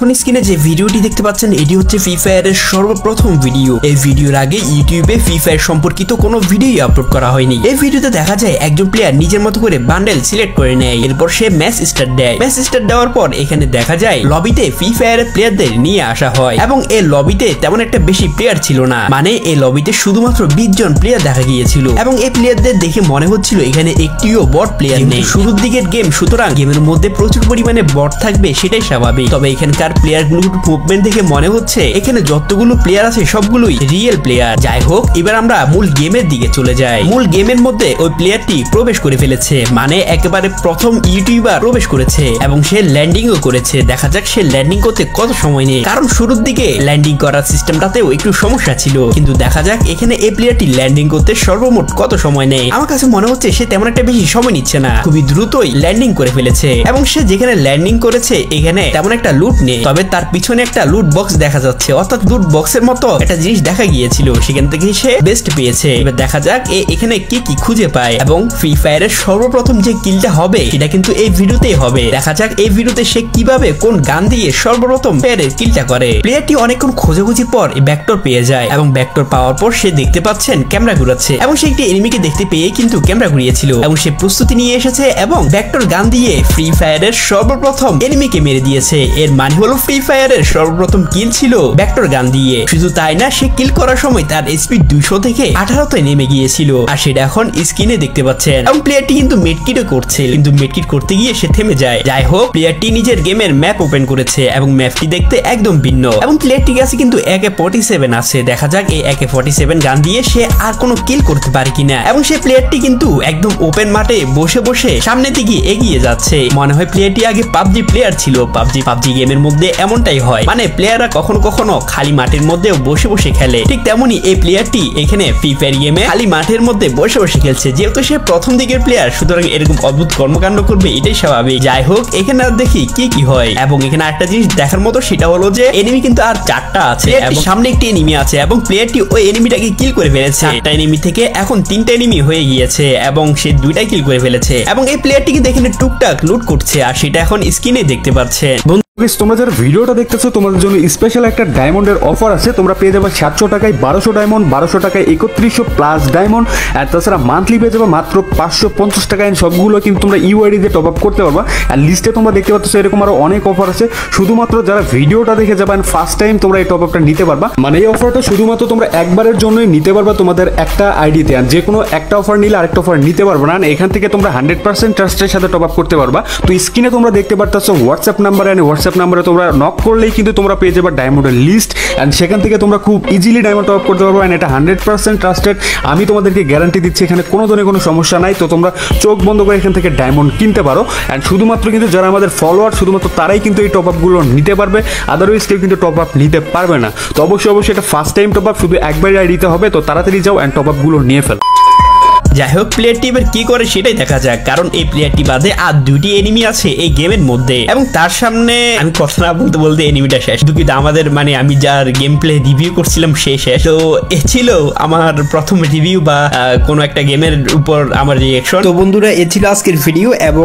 এখন স্ক্রিনে যে ভিডিওটি দেখতে পাচ্ছেন এটি হচ্ছে ফ্রি ফায়ারের সর্বপ্রথম ভিডিও। এই ভিডিওর আগে ইউটিউবে ফ্রি ফায়ার সম্পর্কিত কোনো ভিডিও আপলোড করা হয়নি। এই ভিডিওতে দেখা যায় একজন প্লেয়ার নিজের মতো করে বান্ডেল সিলেক্ট করে নেয়, এরপর সে ম্যাচ স্টার্ট দেয়। ম্যাচ স্টার্ট দেওয়ার পর এখানে দেখা যায় লবিতে ফ্রি ফায়ারের প্লেয়ারদের নিয়ে আসা হয় এবং এই লবিতে তেমন একটা বেশি প্লেয়ার ছিল না, মানে এই লবিতে শুধুমাত্র 20 জন প্লেয়ার দেখা গিয়েছিল এবং এই প্লেয়ারদের দেখে মনে হচ্ছিল এখানে একটিও বট প্লেয়ার নেই। শুরুর দিকের গেম, সুতরাং গেমের মধ্যে প্রচুর পরিমাণে বট থাকবে সেটাই স্বাভাবিক। তবে এখানকার প্লেয়ার মুভমেন্ট দেখে মনে হচ্ছে এখানে যতগুলো প্লেয়ার আছে সবগুলোই রিয়েল প্লেয়ার। যাই হোক, এবার আমরা মূল গেমের দিকে চলে যাই। মূল গেমের মধ্যে ওই প্লেয়ারটি প্রবেশ করে ফেলেছে, মানে একেবারে প্রথম ইউটিউবার প্রবেশ করেছে এবং সে ল্যান্ডিংও করেছে। দেখা যাক সে ল্যান্ডিং করতে কত সময় নেয়, কারণ শুরুর দিকে ল্যান্ডিং করার সিস্টেমটাতেও একটু সমস্যা ছিল। কিন্তু দেখা যাক এখানে এই প্লেয়ারটি ল্যান্ডিং করতে সর্বমোট কত সময় নেয়। আমার কাছে মনে হচ্ছে সে তেমন একটা বেশি সময় নিচ্ছে না, খুবই দ্রুতই ল্যান্ডিং করে ফেলেছে এবং সে যেখানে ল্যান্ডিং করেছে এখানে তেমন একটা লুট নেই, তবে তার পিছনে একটা লুট বক্স দেখা যাচ্ছে, অর্থাৎ লুট বক্সের মতো একটা জিনিস দেখা গিয়েছিল, সেখান থেকে সে বেস্ট পেয়েছে। এবার দেখা যাক এখানে কি কি খুঁজে পায় এবং ফ্রি ফায়ারের সর্বপ্রথম যে কিলটা হবে সেটা কিন্তু এই ভিডিওতেই হবে। দেখা যাক এই ভিডিওতে সে কিভাবে কোন গান দিয়ে সর্বপ্রথম প্লেয়ারের কিলটা করে। প্লেয়ারটি অনেকক্ষণ খোঁজাখুঁজির পর ব্যাকটর পেয়ে যায় এবং ব্যাকটর পাওয়ার পর সে দেখতে পাচ্ছেন ক্যামেরা ঘুরাচ্ছে এবং সে একটি এনিমিকে দেখতে পেয়ে কিন্তু ক্যামেরা ঘুরিয়েছিল এবং সে প্রস্তুতি নিয়ে এসেছে এবং ব্যাকটর গান দিয়ে ফ্রি ফায়ারের সর্বপ্রথম এনিমিকে মেরে দিয়েছে। এর মানে হলো ফ্রি ফায়ারের সর্বপ্রথম কিল ছিল ব্যাকটর গান দিয়ে। শুধু তাই না, সে কিল করার সময় তার স্পিড 200 থেকে 18তে নেমে গিয়েছিল, আর সেটা এখন স্ক্রিনে দেখতে পাচ্ছেন। এবং প্লেয়ারটি কিন্তু মেডকিটও করছে, কিন্তু মেডকিট করতে গিয়ে সে থেমে যায়। যাই হোক, প্লেয়ারটি নিজের গেমের ম্যাপ ওপেন করেছে এবং ম্যাপটি দেখতে একদম ভিন্ন এবং প্লেয়ারটির কাছে কিন্তু AK-47 আছে। দেখা যাক এই AK-47 গান দিয়ে সে আর কোনো কিল করতে পারে কিনা। এবং সে প্লেয়ারটি কিন্তু একদম ওপেন মাঠে বসে বসে সামনের দিকে এগিয়ে যাচ্ছে। মনে হয় প্লেয়ারটি আগে পাবজি প্লেয়ার ছিল। পাবজি গেমের মধ্যে এমনটাই হয়, মানে প্লেয়াররা কখনো কখনো খালি মাঠের মধ্যেও বসে বসে খেলে। ঠিক তেমনি এই প্লেয়ারটি এখানে ফ্রি ফায়ার গেমে খালি মাঠের মধ্যে বসে বসে খেলছে। যেহেতু সে প্রথম দিকের প্লেয়ার, সুতরাং এরকম অদ্ভুত কর্মকাণ্ড করবে, এটাই স্বাভাবিক। যাই হোক, এখানে আর দেখি কি হয়। এবং এখানে একটা জিনিস দেখার মতো, সেটা হলো যে এনিমি কিন্তু আর 4টা আছে এবং সামনে একটি এনিমি আছে এবং প্লেয়ারটি ওই এনিমিটাকে কিল করে ফেলেছে। 4টা এনিমি থেকে এখন 3টা এনিমি হয়ে গিয়েছে এবং সে 2টা কিল করে ফেলেছে এবং এই প্লেয়ারটিকে দেখে টুকটাক লুট করছে, আর সেটা এখন স্ক্রিনে দেখতে পাচ্ছেন। তোমরা যারা ভিডিওটা দেখতেছো তোমাদের জন্য স্পেশাল একটা ডায়মন্ডের অফার আছে। তোমরা পেয়ে যাবে 700 টাকায় 1200 ডায়মন্ড, 1200 টাকায় 3100 প্লাস ডায়মন্ড, আর তাছাড়া মান্থলি পেয়ে যাবে মাত্র 550 টাকায়। সবগুলো কিন্তু তোমরা ইউআইডি দিয়ে টপ আপ করতে পারবা। আর লিস্টে তোমরা দেখতে পাচ্ছ এরকম আরো অনেক অফার আছে। শুধুমাত্র যারা ভিডিওটা দেখে যাবেন ফার্স্ট টাইম তোমরা এই টপ আপটা নিতে পারবা। মানে এই অফারটা শুধুমাত্র তোমরা একবারের জন্যই নিতে পারবা তোমাদের একটা আইডিতে, আর যে কোনো একটা অফার নিলে আরেকটা অফার নিতে পারবা না। এখান থেকে তোমরা 100% ট্রাস্টের সাথে টপ আপ করতে পারবা। তো স্ক্রিনে তোমরা দেখতে পাচ্ছ হোয়াটসঅ্যাপ নাম্বার, এন্ড হোয়াটসঅ্যাপ নাম্বারে তোমরা নক করলেই কিন্তু তোমরা পেয়ে যাবে ডায়মন্ডের লিস্ট, এন্ড সেখান থেকে তোমরা খুব ইজিলি ডায়মন্ড টপ আপ করতে পারবে। এন্ড এটা 100% ট্রাস্টেড, আমি তোমাদেরকে গ্যারান্টি দিচ্ছি এখানে কোনো ধরনের কোনো সমস্যা নাই। তো তোমরা চোখ বন্ধ করে এখান থেকে ডায়মন্ড কিনতে পারো। এন্ড শুধুমাত্র কিন্তু যারা আমাদের ফলোয়ার, শুধুমাত্র তারাই কিন্তু এই টপ আপগুলো নিতে পারবে, আদারওয়াইজ কেউ কিন্তু টপ আপ নিতে পারবে না। তো অবশ্যই এটা ফার্স্ট টাইম টপ আপ, শুধু একবারই দিতে হবে। তো তাড়াতাড়ি যাও এন্ড টপ আপগুলো নিয়ে ফেল। যাই হোক, প্লেয়ারটি এবার কি করে সেটাই দেখা যাক, কারণ এই প্লেয়ারটি বাদে আর 2টি এনিমি আছে এই গেমের মধ্যে এবং তার সামনে আমি কথা না বলতে বলতে এনিমিটা শেষ। দুঃখিত, আমাদের মানে আমি যার গেম প্লে রিভিউ করছিলাম সে শেষ। তো এ ছিল আমার প্রথম রিভিউ বা কোনো একটা গেমের উপর আমার রিঅ্যাকশন। তো বন্ধুরা, এ ছিল আজকের ভিডিও এবং